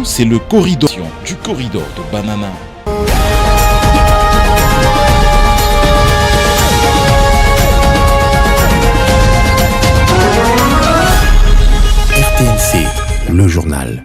C'est le corridor du corridor de Banana. RTNC, le journal.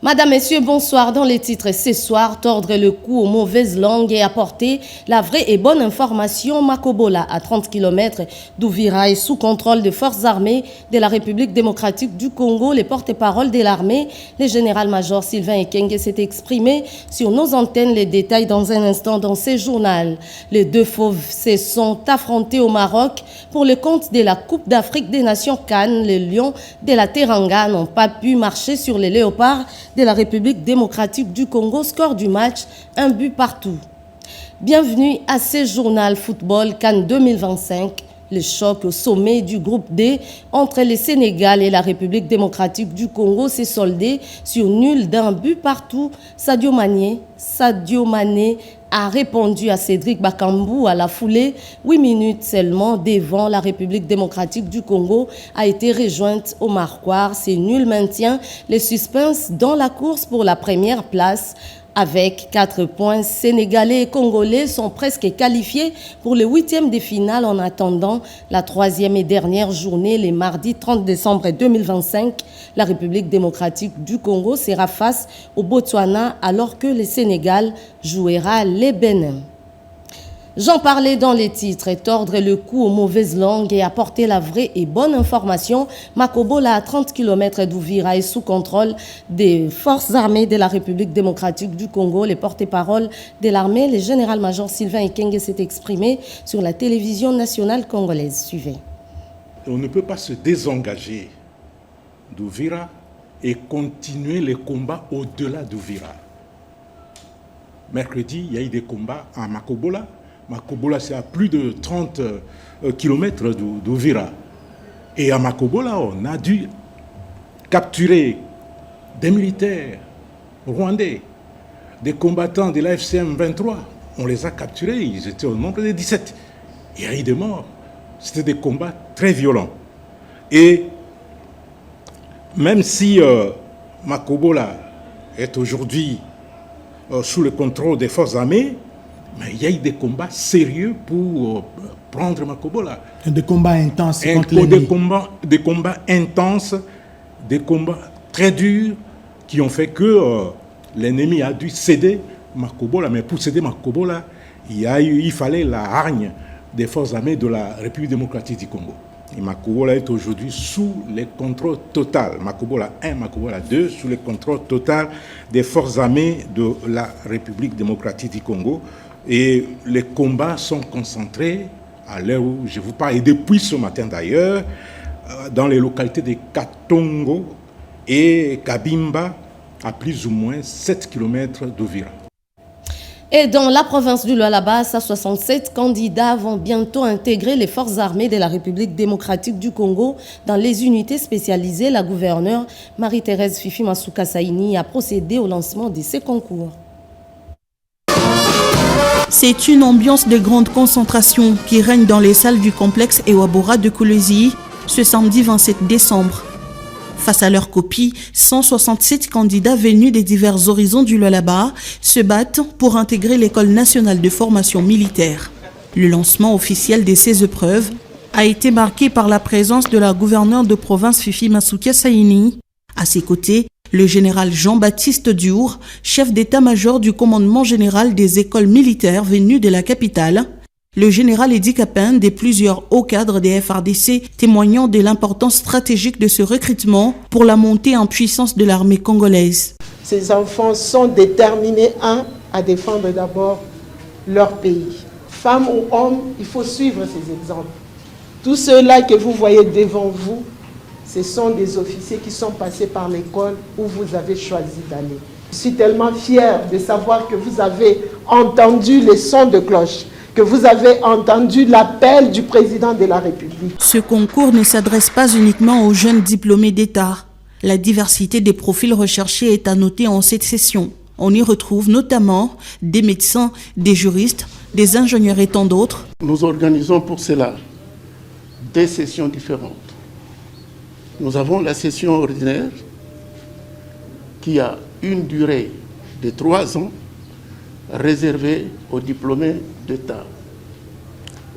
Madame, Messieurs, bonsoir. Dans les titres, ce soir, tordre le cou aux mauvaises langues et apporter la vraie et bonne information. Makobola, à 30 km d'Ouvira, est sous contrôle des forces armées de la République démocratique du Congo. Les porte-paroles de l'armée, le général-major Sylvain Ekenge, s'est exprimé sur nos antennes. Les détails dans un instant dans ce journal. Les deux fauves se sont affrontés au Maroc pour le compte de la Coupe d'Afrique des Nations Cannes. Les lions de la Teranga n'ont pas pu marcher sur les léopards de la République démocratique du Congo. Score du match, 1 but partout. Bienvenue à ce journal football Cannes 2025. Le choc au sommet du groupe D entre le Sénégal et la République démocratique du Congo s'est soldé sur nul d'un but partout. Sadio Mané a répondu à Cédric Bakambu à la foulée. 8 minutes seulement devant la République démocratique du Congo a été rejointe au marquoir. C'est nul maintient les suspens dans la course pour la première place. Avec 4 points, Sénégalais et Congolais sont presque qualifiés pour le 8e de finale en attendant la 3e et dernière journée, le mardi 30 décembre 2025. La République démocratique du Congo sera face au Botswana alors que le Sénégal jouera les Bénin. J'en parlais dans les titres, tordre le cou aux mauvaises langues et apporter la vraie et bonne information. Makobola, à 30 km d'Ouvira, est sous contrôle des forces armées de la République démocratique du Congo. Les porte-paroles de l'armée, le général-major Sylvain Ekenge, s'est exprimé sur la télévision nationale congolaise. Suivez. On ne peut pas se désengager d'Ouvira et continuer les combats au-delà d'Ouvira. Mercredi, il y a eu des combats à Makobola. Makobola, c'est à plus de 30 km d'Ouvira. Et à Makobola, on a dû capturer des militaires rwandais, des combattants de la FCM 23. On les a capturés, ils étaient au nombre de 17. Il y a eu des morts. C'était des combats très violents. Et même si Makobola est aujourd'hui sous le contrôle des forces armées, mais il y a eu des combats sérieux pour prendre Makobola. Des combats intenses contre l'ennemi. Des combats intenses, des combats très durs qui ont fait que l'ennemi a dû céder Makobola. Mais pour céder Makobola, il fallait la hargne des forces armées de la République démocratique du Congo. Et Makobola est aujourd'hui sous le contrôle total. Makobola 1, Makobola 2, sous le contrôle total des forces armées de la République démocratique du Congo. Et les combats sont concentrés à l'heure où je vous parle, et depuis ce matin d'ailleurs, dans les localités de Katongo et Kabimba, à plus ou moins 7 km d'Ouvira. Et dans la province du Lualaba, 67 candidats vont bientôt intégrer les forces armées de la République démocratique du Congo dans les unités spécialisées. La gouverneure Marie-Thérèse Fifi Masuka Saini a procédé au lancement de ces concours. C'est une ambiance de grande concentration qui règne dans les salles du complexe Ewabora de Kolwezi ce samedi 27 décembre. Face à leurs copies, 167 candidats venus des divers horizons du Lualaba se battent pour intégrer l'École nationale de formation militaire. Le lancement officiel de ces épreuves a été marqué par la présence de la gouverneure de province Fifi Masuka Saini. À ses côtés, le général Jean-Baptiste Diour, chef d'état-major du commandement général des écoles militaires venues de la capitale, le général Edi Capin et plusieurs hauts cadres des FRDC témoignant de l'importance stratégique de ce recrutement pour la montée en puissance de l'armée congolaise. Ces enfants sont déterminés, à défendre d'abord leur pays. Femmes ou hommes, il faut suivre ces exemples. Tous ceux-là que vous voyez devant vous, ce sont des officiers qui sont passés par l'école où vous avez choisi d'aller. Je suis tellement fière de savoir que vous avez entendu les sons de cloche, que vous avez entendu l'appel du président de la République. Ce concours ne s'adresse pas uniquement aux jeunes diplômés d'État. La diversité des profils recherchés est à noter en cette session. On y retrouve notamment des médecins, des juristes, des ingénieurs et tant d'autres. Nous organisons pour cela des sessions différentes. Nous avons la session ordinaire qui a une durée de 3 ans réservée aux diplômés d'État.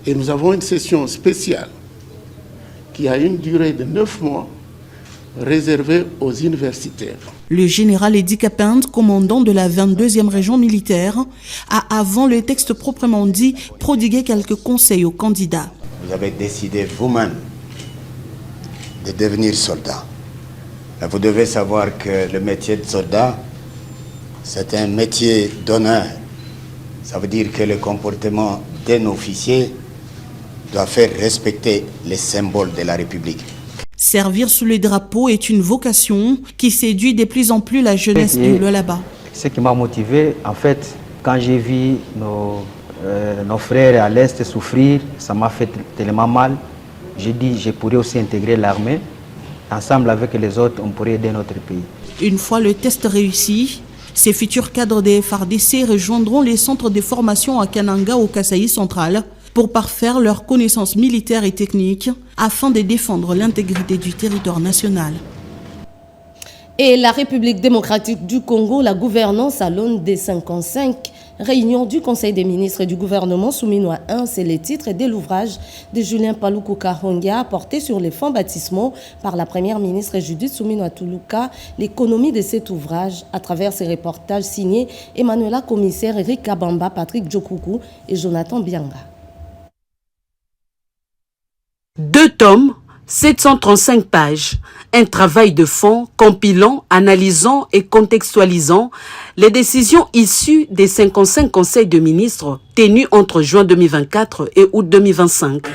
Et nous avons une session spéciale qui a une durée de 9 mois réservée aux universitaires. Le général Edi Kapende, commandant de la 22e région militaire, a, avant le texte proprement dit, prodigué quelques conseils aux candidats. Vous avez décidé vous-même de devenir soldat. Mais vous devez savoir que le métier de soldat, c'est un métier d'honneur. Ça veut dire que le comportement d'un officier doit faire respecter les symboles de la République. Servir sous le drapeau est une vocation qui séduit de plus en plus la jeunesse du Lualaba. Ce qui m'a motivé, en fait, quand j'ai vu nos frères à l'Est souffrir, ça m'a fait tellement mal. J'ai dit, je pourrais aussi intégrer l'armée. Ensemble avec les autres, on pourrait aider notre pays. Une fois le test réussi, ces futurs cadres des FARDC rejoindront les centres de formation à Kananga au Kasaï central pour parfaire leurs connaissances militaires et techniques afin de défendre l'intégrité du territoire national. Et la République démocratique du Congo, la gouvernance à l'aune des 55 réunions du Conseil des ministres et du gouvernement Souminois 1, c'est le titre de l'ouvrage de Julien Paluku Kahongya porté sur les fonds baptismaux par la première ministre Judith Souminois Tuluka, l'économie de cet ouvrage à travers ces reportages signés Emmanuela Commissaire, Eric Kabamba, Patrick Djokoukou et Jonathan Bianga. 2 tomes, 735 pages. Un travail de fond compilant, analysant et contextualisant les décisions issues des 55 conseils de ministres tenus entre juin 2024 et août 2025.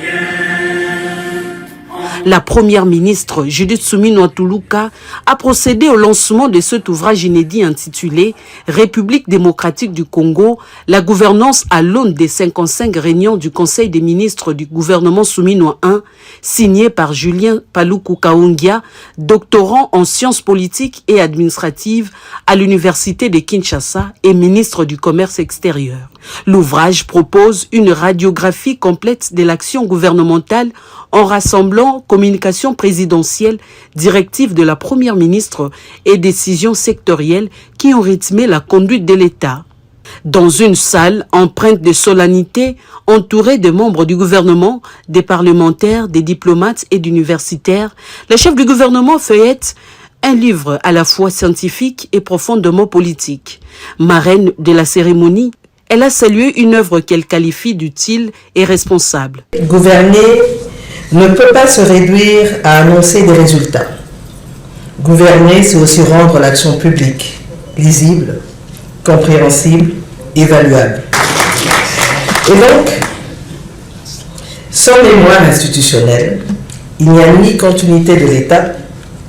La première ministre, Judith Souminois Tuluka, a procédé au lancement de cet ouvrage inédit intitulé « République démocratique du Congo, la gouvernance à l'aune des 55 réunions du Conseil des ministres du gouvernement Souminois 1 », signé par Julien Paluku Kahongya, doctorant en sciences politiques et administratives à l'Université de Kinshasa et ministre du Commerce extérieur. L'ouvrage propose une radiographie complète de l'action gouvernementale en rassemblant communication présidentielle, directives de la première ministre et décisions sectorielles qui ont rythmé la conduite de l'État. Dans une salle empreinte de solennité, entourée de membres du gouvernement, des parlementaires, des diplomates et d'universitaires, le chef du gouvernement feuillette un livre à la fois scientifique et profondément politique. Marraine de la cérémonie, elle a salué une œuvre qu'elle qualifie d'utile et responsable. Gouverner ne peut pas se réduire à annoncer des résultats. Gouverner, c'est aussi rendre l'action publique lisible, compréhensible, évaluable. Et donc, sans mémoire institutionnelle, il n'y a ni continuité de l'État,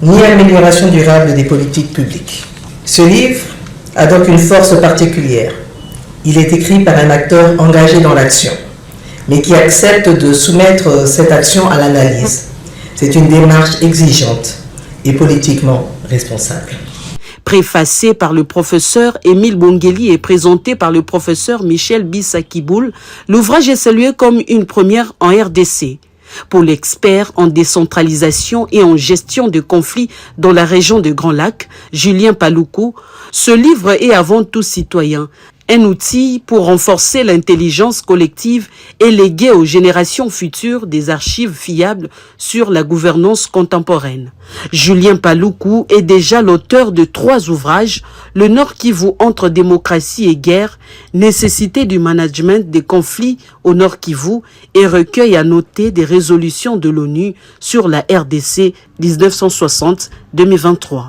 ni amélioration durable des politiques publiques. Ce livre a donc une force particulière. Il est écrit par un acteur engagé dans l'action, mais qui accepte de soumettre cette action à l'analyse. C'est une démarche exigeante et politiquement responsable. Préfacé par le professeur Émile Bongeli et présenté par le professeur Michel Bissakiboul, l'ouvrage est salué comme une première en RDC. Pour l'expert en décentralisation et en gestion de conflits dans la région de Grand Lac, Julien Paluku, ce livre est avant tout citoyen. Un outil pour renforcer l'intelligence collective et léguer aux générations futures des archives fiables sur la gouvernance contemporaine. Julien Paluku est déjà l'auteur de 3 ouvrages, Le Nord Kivu entre démocratie et guerre, Nécessité du management des conflits au Nord Kivu et Recueil à noter des résolutions de l'ONU sur la RDC 1960-2023.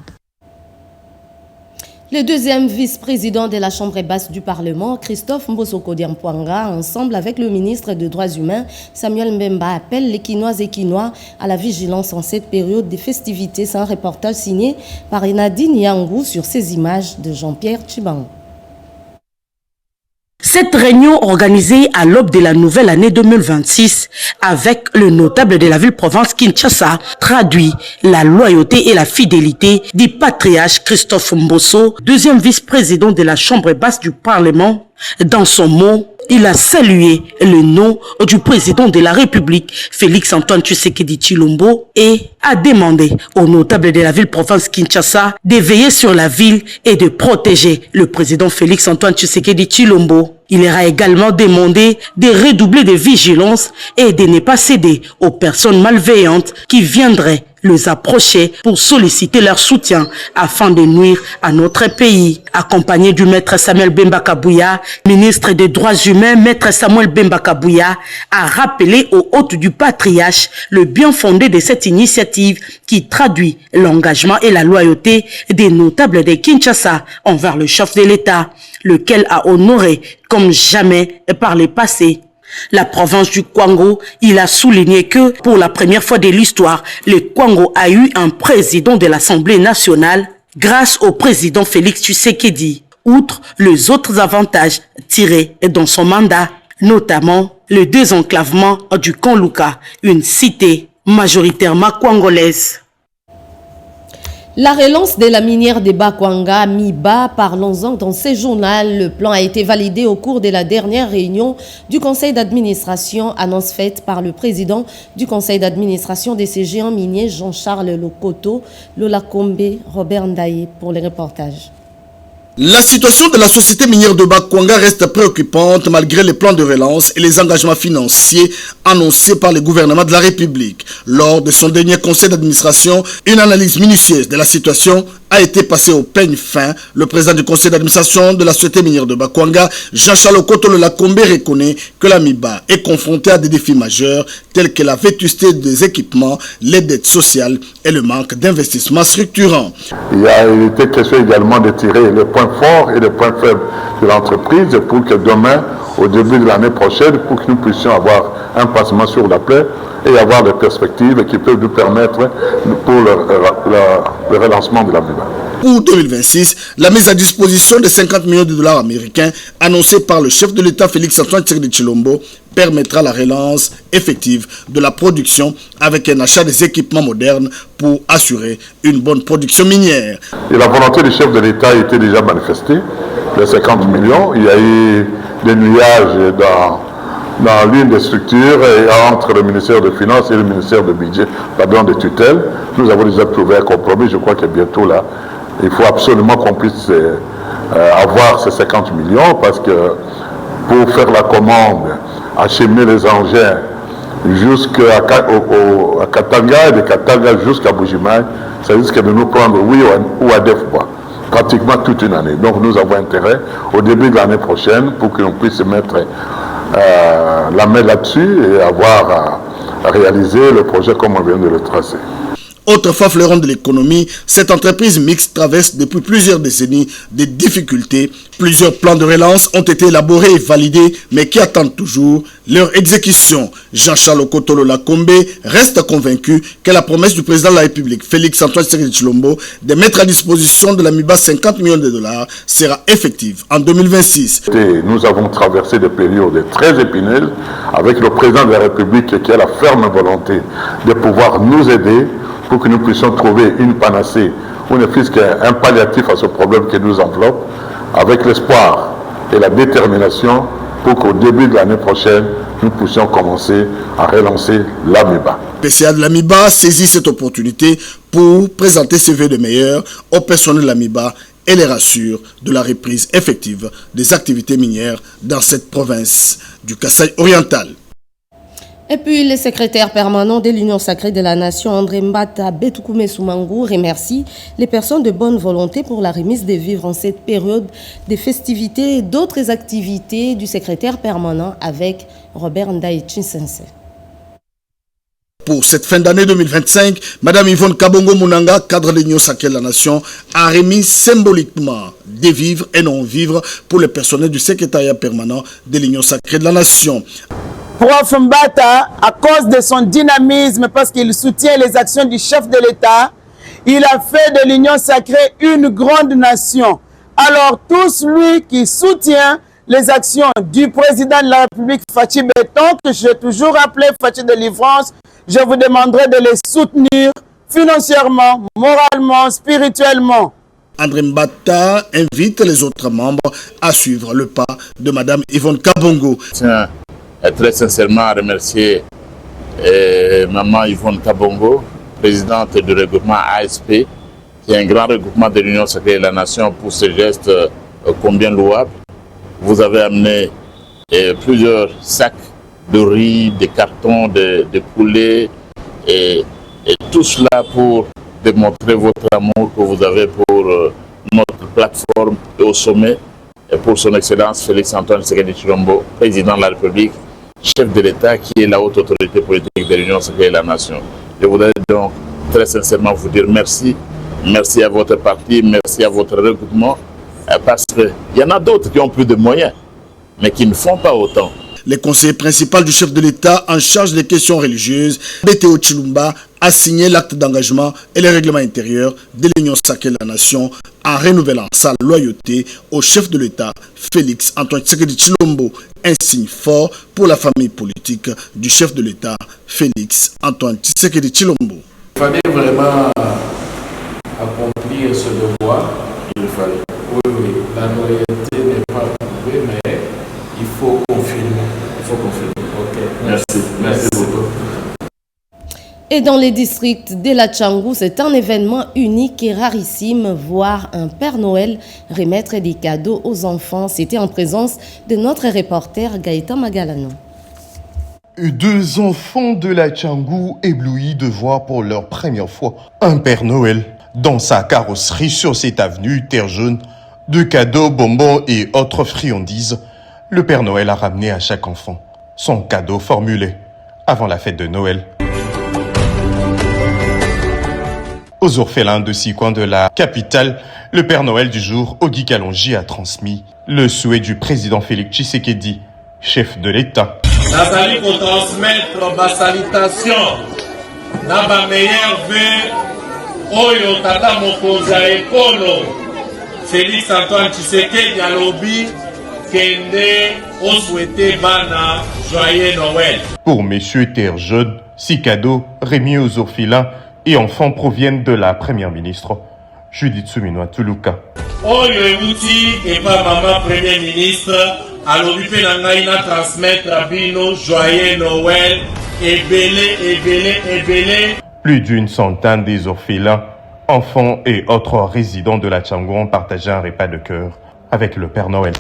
Le deuxième vice-président de la Chambre basse du Parlement, Christophe Mbosoko Diampouanga, ensemble avec le ministre des Droits humains, Samuel Mbemba, appelle les Quinoises et Quinois à la vigilance en cette période des festivités. C'est un reportage signé par Nadine Yangou sur ces images de Jean-Pierre Chibango. Cette réunion organisée à l'aube de la nouvelle année 2026 avec le notable de la ville-province Kinshasa traduit la loyauté et la fidélité du patriarche Christophe Mbosso, deuxième vice-président de la Chambre basse du Parlement. Dans son mot, Il a salué le nom du président de la République, Félix-Antoine Tshisekedi Tshilombo, et a demandé aux notables de la ville-province Kinshasa de veiller sur la ville et de protéger le président Félix-Antoine Tshisekedi Tshilombo. Il leur a également demandé de redoubler de vigilance et de ne pas céder aux personnes malveillantes qui viendraient les approcher pour solliciter leur soutien afin de nuire à notre pays. Accompagné du maître Samuel Bemba Kabouya, ministre des Droits humains, maître Samuel Bemba Kabouya a rappelé aux hôtes du patriarche le bien fondé de cette initiative qui traduit l'engagement et la loyauté des notables de Kinshasa envers le chef de l'État, lequel a honoré comme jamais par le passé la province du Kwango. Il a souligné que pour la première fois de l'histoire, le Kwango a eu un président de l'Assemblée nationale grâce au président Félix Tshisekedi, outre les autres avantages tirés dans son mandat, notamment le désenclavement du Kanluka, une cité majoritairement kwangolaise. La relance de la minière de Bakwanga, MIBA, parlons-en dans ce journal. Le plan a été validé au cours de la dernière réunion du conseil d'administration, annonce faite par le président du conseil d'administration des ces géants miniers, Jean-Charles Lokoto, Lola Kombe, Robert Ndaye pour les reportages. La situation de la société minière de Bakwanga reste préoccupante malgré les plans de relance et les engagements financiers annoncés par le gouvernement de la République. Lors de son dernier conseil d'administration, une analyse minutieuse de la situation a été passée au peigne fin. Le président du conseil d'administration de la société minière de Bakwanga, Jean-Charles Okoto Lelakombe, reconnaît que la MIBA est confrontée à des défis majeurs tels que la vétusté des équipements, les dettes sociales et le manque d'investissements structurants. Il a été question également de tirer les points forts et les points faibles de l'entreprise pour que demain, au début de l'année prochaine, pour que nous puissions avoir un passement sur la plaie et avoir des perspectives qui peuvent nous permettre pour le relancement de la MIBA. Pour 2026, la mise à disposition de 50 millions de dollars américains annoncée par le chef de l'État Félix-Antoine Tshisekedi Tshilombo permettra la relance effective de la production avec un achat des équipements modernes pour assurer une bonne production minière. Et la volonté du chef de l'État a été déjà manifestée. Les 50 millions, il y a eu des nuages dans l'une des structures et entre le ministère des Finances et le ministère de Budget, de tutelle. Nous avons déjà trouvé un compromis. Je crois que bientôt là, il faut absolument qu'on puisse avoir ces 50 millions parce que pour faire la commande, acheminer les engins jusqu'à Katanga et de Katanga jusqu'à Bujimaï, ça risque de nous prendre, oui ou à 2 fois, pratiquement toute une année. Donc nous avons intérêt au début de l'année prochaine pour que l'on puisse mettre la main là-dessus et avoir à réaliser le projet comme on vient de le tracer. Autrefois fleuron de l'économie, cette entreprise mixte traverse depuis plusieurs décennies des difficultés. Plusieurs plans de relance ont été élaborés et validés, mais qui attendent toujours leur exécution. Jean-Charles Okoto Lelakombe reste convaincu que la promesse du président de la République, Félix-Antoine Tshisekedi Tshilombo, de mettre à disposition de la MIBA 50 millions de dollars sera effective en 2026. Nous avons traversé des périodes très épineuses avec le président de la République qui a la ferme volonté de pouvoir nous aider pour que nous puissions trouver une panacée ou ne fût-ce qu'un palliatif à ce problème qui nous enveloppe, avec l'espoir et la détermination pour qu'au début de l'année prochaine, nous puissions commencer à relancer la MIBA. PCA de la MIBA saisit cette opportunité pour présenter ses vœux de meilleur au personnel de la MIBA et les rassure de la reprise effective des activités minières dans cette province du Kasaï oriental. Et puis, le secrétaire permanent de l'Union sacrée de la Nation, André Mbata Betoukoumé Soumangou, remercie les personnes de bonne volonté pour la remise des vivres en cette période des festivités et d'autres activités du secrétaire permanent avec Robert Ndaye Chinsense. Pour cette fin d'année 2025, Mme Yvonne Kabongo Mounanga, cadre de l'Union sacrée de la Nation, a remis symboliquement des vivres et non-vivres pour les personnels du secrétariat permanent de l'Union sacrée de la Nation. Prof Mbata, à cause de son dynamisme, parce qu'il soutient les actions du chef de l'État, il a fait de l'Union sacrée une grande nation. Alors tous lui qui soutient les actions du président de la République, Fachi Béton, que j'ai toujours appelé Fachi de Livrance, je vous demanderai de les soutenir financièrement, moralement, spirituellement. André Mbata invite les autres membres à suivre le pas de Madame Yvonne Kabongo. Je tiens très sincèrement à remercier Maman Yvonne Kabongo, présidente du regroupement ASP, qui est un grand regroupement de l'Union sacrée de la Nation, pour ce geste combien louable. Vous avez amené plusieurs sacs de riz, des cartons de poulet et tout cela pour démontrer votre amour que vous avez pour notre plateforme et au sommet, et pour son Excellence Félix Antoine Tshisekedi Tshilombo, président de la République, chef de l'État, qui est la haute autorité politique de l'Union sacrée de la Nation. Je voudrais donc très sincèrement vous dire merci. Merci à votre parti, merci à votre regroupement, parce qu'il y en a d'autres qui ont plus de moyens, mais qui ne font pas autant. Le conseiller principal du chef de l'État en charge des questions religieuses, Beteo Chilumba, a signé l'acte d'engagement et les règlements intérieurs de l'Union sacrée de la Nation en renouvelant sa loyauté au chef de l'État, Félix Antoine Tshisekedi Tshilombo, un signe fort pour la famille politique du chef de l'État, Félix Antoine Tshisekedi Tshilombo. Il fallait vraiment accomplir ce devoir. Il fallait. Oui, la loyauté n'est pas prouvée, mais il faut confirmer. Ok, merci beaucoup. Et dans les districts de la Tchangou, c'est un événement unique et rarissime, voir un Père Noël remettre des cadeaux aux enfants. C'était en présence de notre reporter Gaëtan Magalano. Deux enfants de la Tchangou éblouis de voir pour leur première fois un Père Noël dans sa carrosserie sur cette avenue Terre Jaune. De cadeaux, bonbons et autres friandises, le Père Noël a ramené à chaque enfant son cadeau formulé avant la fête de Noël. Aux orphelins de 6 coins de la capitale, le Père Noël du jour, Ogi Kalonji, a transmis le souhait du président Félix Tshisekedi, chef de l'État. Nazali pour transmettre ma salutation na ma meilleure vœu oyo tata mokonzi ya ekolo Félix Antoine Tshisekedi alobi kende o souhaiter bana joyeux Noël. Pour messieurs Terre Jaune, 6 cadeaux remis aux orphelins et enfants proviennent de la première ministre Judith Suminwa Tuluka. Oyo euti eba maman premier ministre alobi pe na ngai na transmettre à bino joyeux Noël ebele. Plus d'une centaine des orphelins, enfants et autres résidents de la Tchangou ont partagé un repas de cœur avec le Père Noël.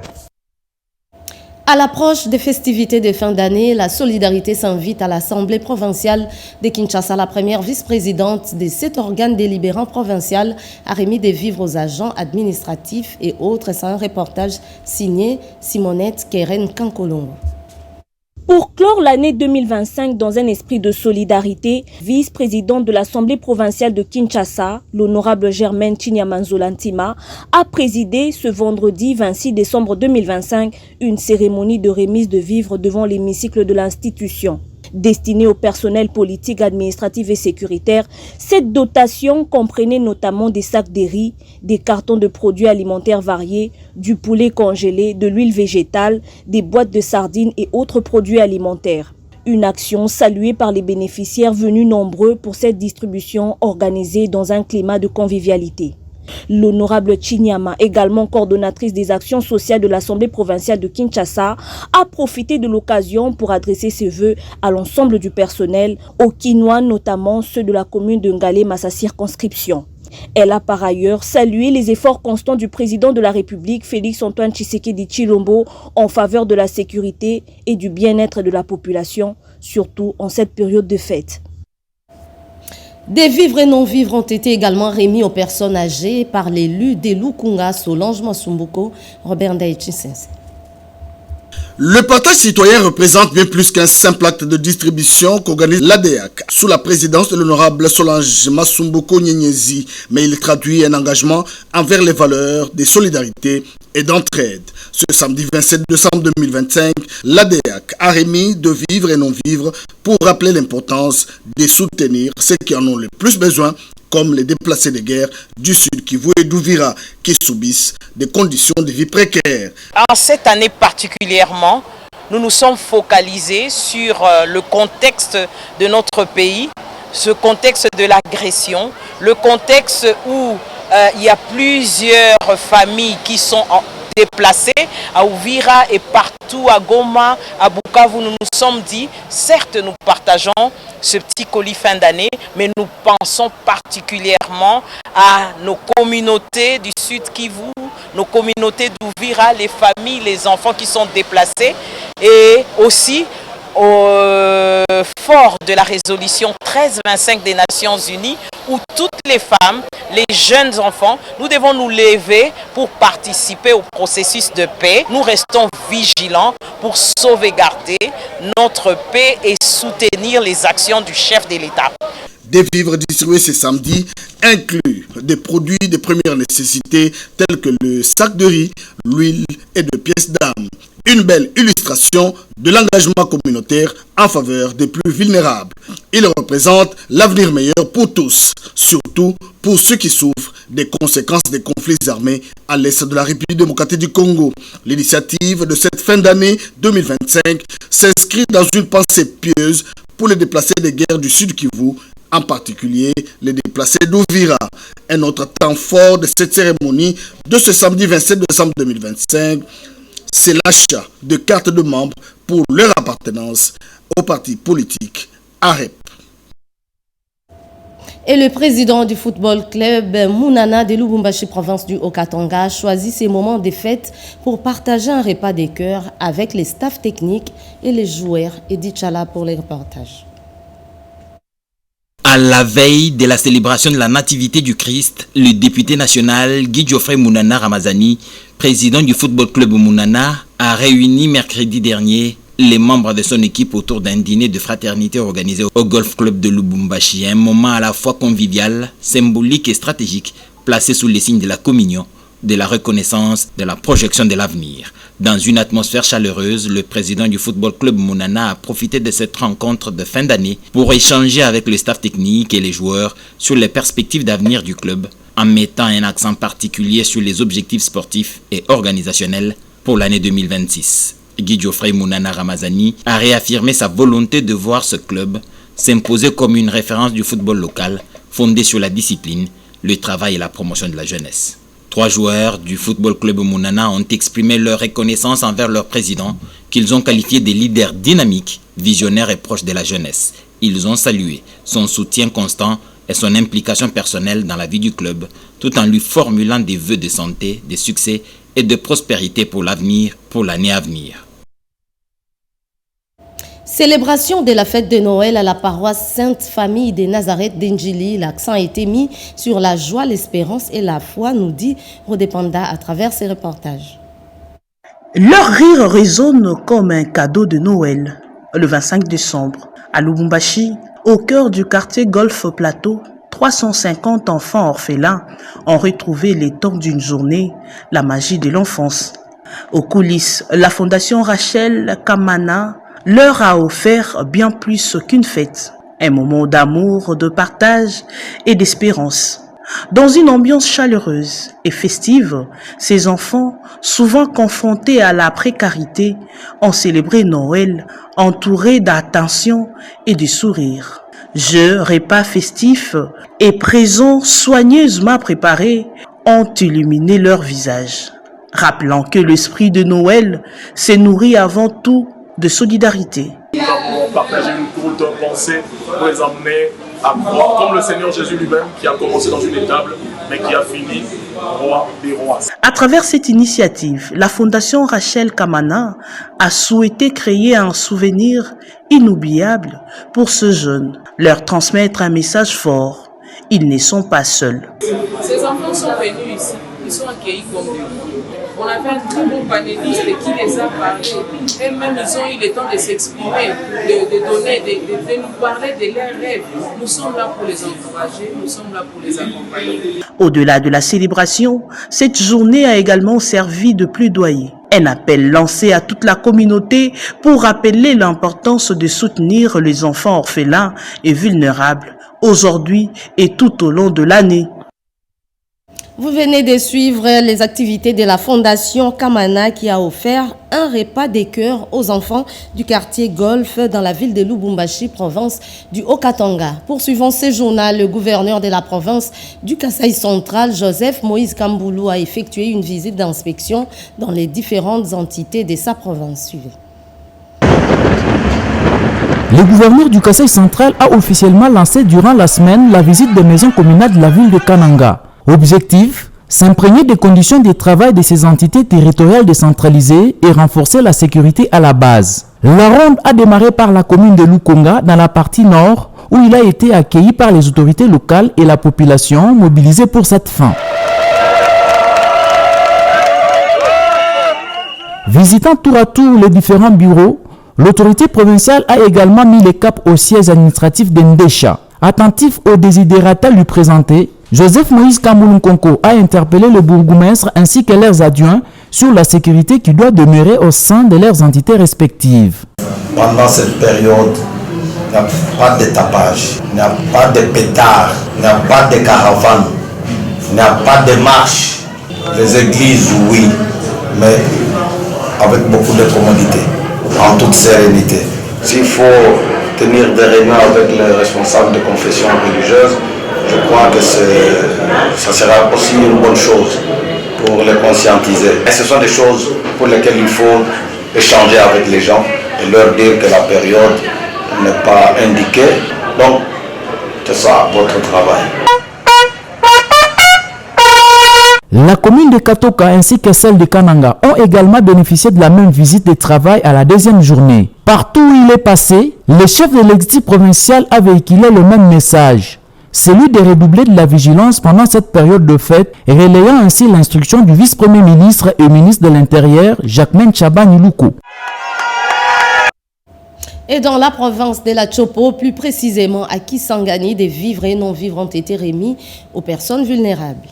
À l'approche des festivités de fin d'année, la solidarité s'invite à l'Assemblée provinciale de Kinshasa. La première vice-présidente de cet organe délibérant provincial a remis des vivres aux agents administratifs et autres. C'est un reportage signé Simonette Keren Kankolongo. Pour clore l'année 2025 dans un esprit de solidarité, vice-présidente de l'Assemblée provinciale de Kinshasa, l'honorable Germaine Tchinyamanzolantima, a présidé ce vendredi 26 décembre 2025 une cérémonie de remise de vivres devant l'hémicycle de l'institution. Destinée au personnel politique, administratif et sécuritaire, cette dotation comprenait notamment des sacs de riz, des cartons de produits alimentaires variés, du poulet congelé, de l'huile végétale, des boîtes de sardines et autres produits alimentaires. Une action saluée par les bénéficiaires venus nombreux pour cette distribution organisée dans un climat de convivialité. L'honorable Chinyama, également coordonnatrice des actions sociales de l'Assemblée provinciale de Kinshasa, a profité de l'occasion pour adresser ses vœux à l'ensemble du personnel, aux Kinois, notamment ceux de la commune de Ngalema, sa circonscription. Elle a par ailleurs salué les efforts constants du président de la République, Félix Antoine Tshisekedi Tshilombo, en faveur de la sécurité et du bien-être de la population, surtout en cette période de fête. Des vivres et non-vivres ont été également remis aux personnes âgées par l'élu de Lukunga, Solange Masumbuko, Robert Ndaïchisense. Le partage citoyen représente bien plus qu'un simple acte de distribution qu'organise l'ADEAC sous la présidence de l'honorable Solange Masumbuko Nyenyezi, mais il traduit un engagement envers les valeurs de solidarité et d'entraide. Ce samedi 27 décembre 2025, l'ADEAC a remis de vivres et non-vivres pour rappeler l'importance de soutenir ceux qui en ont le plus besoin, comme les déplacés de guerre du Sud Kivu et d'Uvira, qui subissent des conditions de vie précaires. En cette année particulièrement, nous nous sommes focalisés sur le contexte de notre pays, ce contexte de l'agression, le contexte où il y a plusieurs familles qui sont déplacées à Uvira et partout à Goma, à Bukavu. Nous nous sommes dit, certes nous partageons ce petit colis fin d'année, mais nous pensons particulièrement à nos communautés du Sud Kivu, nos communautés d'Uvira, les familles, les enfants qui sont déplacés, et aussi au fort de la résolution 1325 des Nations Unies, où toutes les femmes, les jeunes enfants, nous devons nous lever pour participer au processus de paix. Nous restons vigilants pour sauvegarder notre paix et soutenir les actions du chef de l'État. Des vivres distribués ce samedi incluent des produits de première nécessité tels que le sac de riz, l'huile et de pièces d'armes. Une belle illustration de l'engagement communautaire en faveur des plus vulnérables. Il représente l'avenir meilleur pour tous, surtout pour ceux qui souffrent des conséquences des conflits armés à l'est de la République démocratique du Congo. L'initiative de cette fin d'année 2025 s'inscrit dans une pensée pieuse pour les déplacés des guerres du Sud Kivu, en particulier les déplacés d'Uvira. Un autre temps fort de cette cérémonie de ce samedi 27 décembre 2025, c'est l'achat de cartes de membres pour leur appartenance au parti politique AREP. Et le président du football club Mounana de Lubumbashi, province du Haut-Katanga, a choisi ces moments de fête pour partager un repas des cœurs avec les staffs techniques et les joueurs. Edith Chala pour les reportages. À la veille de la célébration de la Nativité du Christ, le député national Guy Geoffrey Mounana Ramazani, président du football club Mounana, a réuni mercredi dernier les membres de son équipe autour d'un dîner de fraternité organisé au Golf Club de Lubumbashi. Un moment à la fois convivial, symbolique et stratégique, placé sous les signes de la communion, de la reconnaissance, de la projection de l'avenir. Dans une atmosphère chaleureuse, le président du football club Mounana a profité de cette rencontre de fin d'année pour échanger avec le staff technique et les joueurs sur les perspectives d'avenir du club, en mettant un accent particulier sur les objectifs sportifs et organisationnels pour l'année 2026. Guy Geoffrey Mounana Ramazani a réaffirmé sa volonté de voir ce club s'imposer comme une référence du football local fondée sur la discipline, le travail et la promotion de la jeunesse. 3 joueurs du football club Mounana ont exprimé leur reconnaissance envers leur président, qu'ils ont qualifié de leader dynamique, visionnaire et proche de la jeunesse. Ils ont salué son soutien constant et son implication personnelle dans la vie du club, tout en lui formulant des vœux de santé, de succès et de prospérité pour l'avenir, pour l'année à venir. Célébration de la fête de Noël à la paroisse Sainte-Famille de Nazareth d'Indjili. L'accent a été mis sur la joie, l'espérance et la foi, nous dit Rodépanda à travers ses reportages. Leur rire résonne comme un cadeau de Noël. Le 25 décembre, à Lubumbashi, au cœur du quartier Golf Plateau, 350 enfants orphelins ont retrouvé les temps d'une journée, la magie de l'enfance. Aux coulisses, la fondation Rachel Kamana leur a offert bien plus qu'une fête, un moment d'amour, de partage et d'espérance. Dans une ambiance chaleureuse et festive, ces enfants, souvent confrontés à la précarité, ont célébré Noël entourés d'attention et de sourires. Jeux, repas festifs et présents soigneusement préparés ont illuminé leur visage, rappelant que l'esprit de Noël s'est nourri avant tout de solidarité. Nous avons partagé une courte pensée pour les amener à croire comme le Seigneur Jésus lui-même, qui a commencé dans une étable, mais qui a fini roi des rois. À travers cette initiative, la fondation Rachel Kamana a souhaité créer un souvenir inoubliable pour ce jeune, leur transmettre un message fort. Ils ne sont pas seuls. Ces enfants sont venus ici, ils sont accueillis comme des rois. On avait un très bon panéliste qui les a parlé. Et même ils ont eu le temps de s'exprimer, de nous parler de leurs rêves. Nous sommes là pour les encourager, nous sommes là pour les accompagner. Au-delà de la célébration, cette journée a également servi de plaidoyer. Un appel lancé à toute la communauté pour rappeler l'importance de soutenir les enfants orphelins et vulnérables aujourd'hui et tout au long de l'année. Vous venez de suivre les activités de la Fondation Kamana qui a offert un repas des cœurs aux enfants du quartier Golf dans la ville de Lubumbashi, province du Haut-Katanga. Poursuivant ce journal, le gouverneur de la province du Kasaï central, Joseph Moïse Kamboulou, a effectué une visite d'inspection dans les différentes entités de sa province. Suivez. Le gouverneur du Kasaï central a officiellement lancé durant la semaine la visite des maisons communales de la ville de Kananga. Objectif, s'imprégner des conditions de travail de ces entités territoriales décentralisées et renforcer la sécurité à la base. La ronde a démarré par la commune de Lukonga dans la partie nord où il a été accueilli par les autorités locales et la population mobilisée pour cette fin. Visitant tour à tour les différents bureaux, l'autorité provinciale a également mis les caps au siège administratif d'Ndesha. Attentif aux désidérata lui présentés, Joseph Moïse Kamboulou a interpellé le bourgmestre ainsi que leurs adjoints sur la sécurité qui doit demeurer au sein de leurs entités respectives. Pendant cette période, il n'y a pas de tapage, il n'y a pas de pétard, il n'y a pas de caravane, il n'y a pas de marche. Les églises, oui, mais avec beaucoup de commodité, en toute sérénité. S'il faut tenir des réunions avec les responsables de confessions religieuses, je crois que ça sera aussi une bonne chose pour les conscientiser. Et ce sont des choses pour lesquelles il faut échanger avec les gens et leur dire que la période n'est pas indiquée. Donc, c'est ça votre travail. La commune de Katoka ainsi que celle de Kananga ont également bénéficié de la même visite de travail à la deuxième journée. Partout où il est passé, le chef de l'exécutif provincial a véhiculé le même message. Celui de redoubler de la vigilance pendant cette période de fête, relayant ainsi l'instruction du vice-premier ministre et ministre de l'Intérieur, Jacquemain Tchabani-Louko. Et dans la province de la Chopo, plus précisément à Kisangani, des vivres et non-vivres ont été remis aux personnes vulnérables.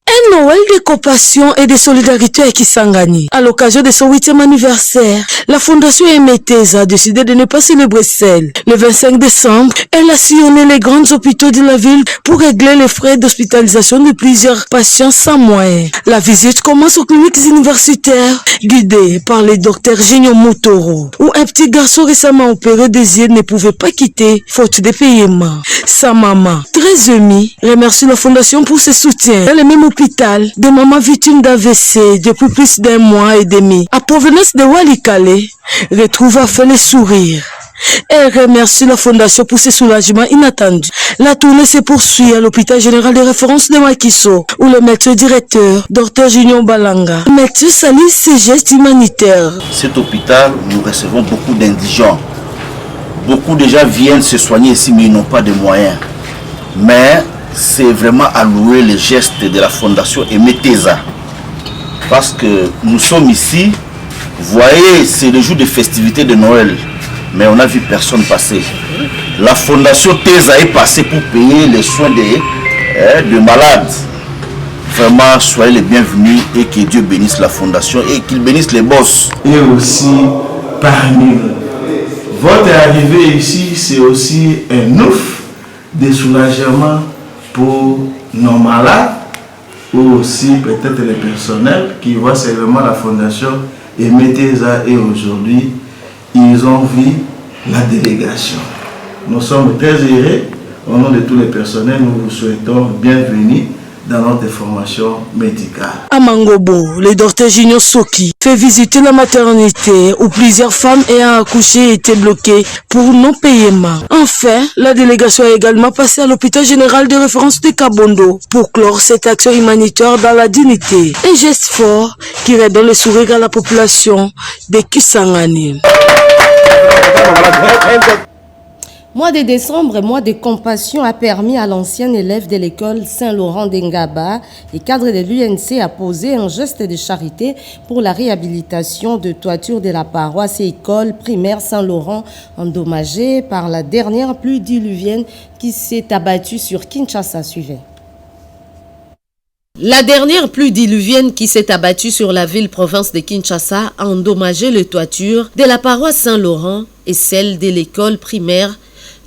Un Noël de compassion et de solidarité à Kisangani. À l'occasion de son 8e anniversaire, la Fondation Emeteza a décidé de ne pas célébrer seule. Le 25 décembre, elle a sillonné les grands hôpitaux de la ville pour régler les frais d'hospitalisation de plusieurs patients sans moyens. La visite commence aux cliniques universitaires, guidée par le docteur Gignon Moutoro, où un petit garçon récemment opéré des yeux ne pouvait pas quitter faute de paiement. Sa maman, très émue, remercie la Fondation pour ses soutiens. Dans le même hôpital, des mamans victimes d'AVC depuis plus d'un mois et demi, à provenance de Walikale, retrouvent à faire le sourire. Elle remercie la Fondation pour ce soulagement inattendu. La tournée se poursuit à l'hôpital général de référence de Makiso, où le médecin directeur, Dr Junior Balanga, le médecin salue ces gestes humanitaires. Cet hôpital, nous recevons beaucoup d'indigents. Beaucoup de gens viennent se soigner ici, mais ils n'ont pas de moyens. Mais c'est vraiment à louer les gestes de la Fondation Emeteza. Parce que nous sommes ici, vous voyez, c'est le jour de festivités de Noël. Mais on n'a vu personne passer. La Fondation Teza est passée pour payer les soins de malades. Vraiment, soyez les bienvenus et que Dieu bénisse la Fondation et qu'il bénisse les boss. Et aussi parmi nous. Votre arrivée ici, c'est aussi un ouf de soulagement pour nos malades ou aussi peut-être les personnels qui voient seulement la Fondation Emeteza et aujourd'hui, ils ont vu la délégation. Nous sommes très heureux. Au nom de tous les personnels, nous vous souhaitons bienvenue dans notre formation médicale. À Mangobo, le docteur Junior Soki fait visiter la maternité où plusieurs femmes ayant accouché étaient bloquées pour non-paiement. Enfin, la délégation a également passé à l'hôpital général de référence de Kabondo pour clore cette action humanitaire dans la dignité. Un geste fort qui redonne le sourire à la population de Kisangani. Mois de décembre, mois de compassion a permis à l'ancien élève de l'école Saint-Laurent d'Engaba et cadre de l'UNC à poser un geste de charité pour la réhabilitation de toiture de la paroisse et école primaire Saint-Laurent endommagée par la dernière pluie diluvienne qui s'est abattue sur Kinshasa. Suivez. La dernière pluie diluvienne qui s'est abattue sur la ville-province de Kinshasa a endommagé les toitures de la paroisse Saint-Laurent et celle de l'école primaire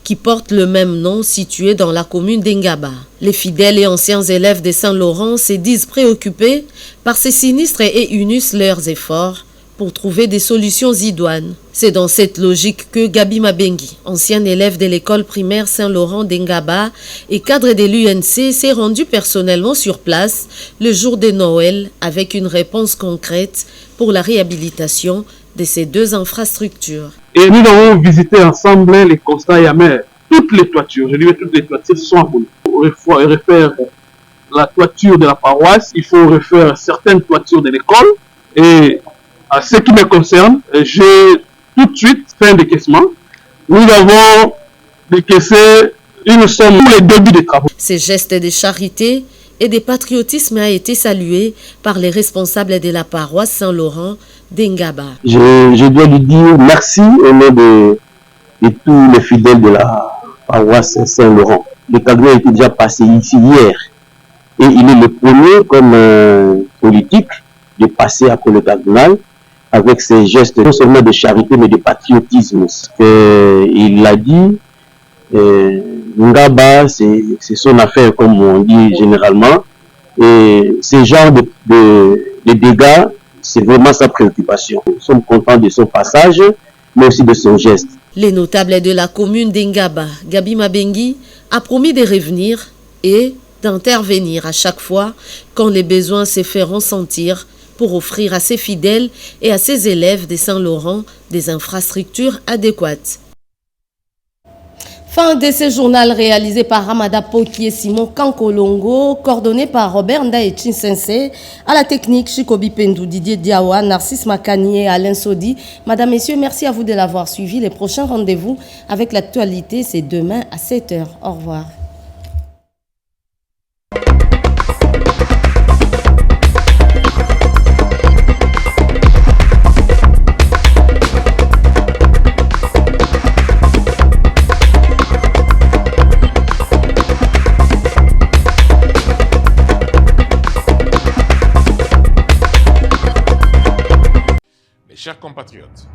qui porte le même nom, situé dans la commune d'Engaba. Les fidèles et anciens élèves de Saint-Laurent se disent préoccupés par ces sinistres et unissent leurs efforts pour trouver des solutions idoines. C'est dans cette logique que Gabi Mabengi, ancien élève de l'école primaire Saint-Laurent d'Engaba et cadre de l'UNC, s'est rendu personnellement sur place le jour de Noël avec une réponse concrète pour la réhabilitation de ces deux infrastructures. Et nous avons visité ensemble les constats amers. Toutes les toitures, je dirais toutes les toitures sont abolies. Il faut refaire la toiture de la paroisse, il faut refaire certaines toitures de l'école. Et à ce qui me concerne, j'ai tout de suite fait un décaissement. Nous avons décaissé une somme pour les débuts des travaux. Ces gestes de charité et de patriotisme a été salué par les responsables de la paroisse Saint-Laurent d'Engaba. Je dois lui dire merci au nom de tous les fidèles de la paroisse Saint-Laurent. Le camion a été déjà passé ici hier et il est le premier comme politique de passer après le cardinal avec ses gestes non seulement de charité mais de patriotisme. Il l'a dit, Ngaba c'est son affaire comme on dit généralement et ce genre de dégâts c'est vraiment sa préoccupation. Nous sommes contents de son passage mais aussi de son geste. Les notables de la commune d'Engaba, Gabi Mabengi, a promis de revenir et d'intervenir à chaque fois quand les besoins se feront sentir pour offrir à ses fidèles et à ses élèves de Saint-Laurent des infrastructures adéquates. Fin de ce journal réalisé par Ramada Poki et Simon Kankolongo, coordonné par Robert Ndaïchin Sensei, à la technique Chikobi Pendou, Didier Diawa, Narcisse Makani et Alain Sodi. Madame, Messieurs, merci à vous de l'avoir suivi. Les prochains rendez-vous avec l'actualité, c'est demain à 7h. Au revoir. Chers compatriotes,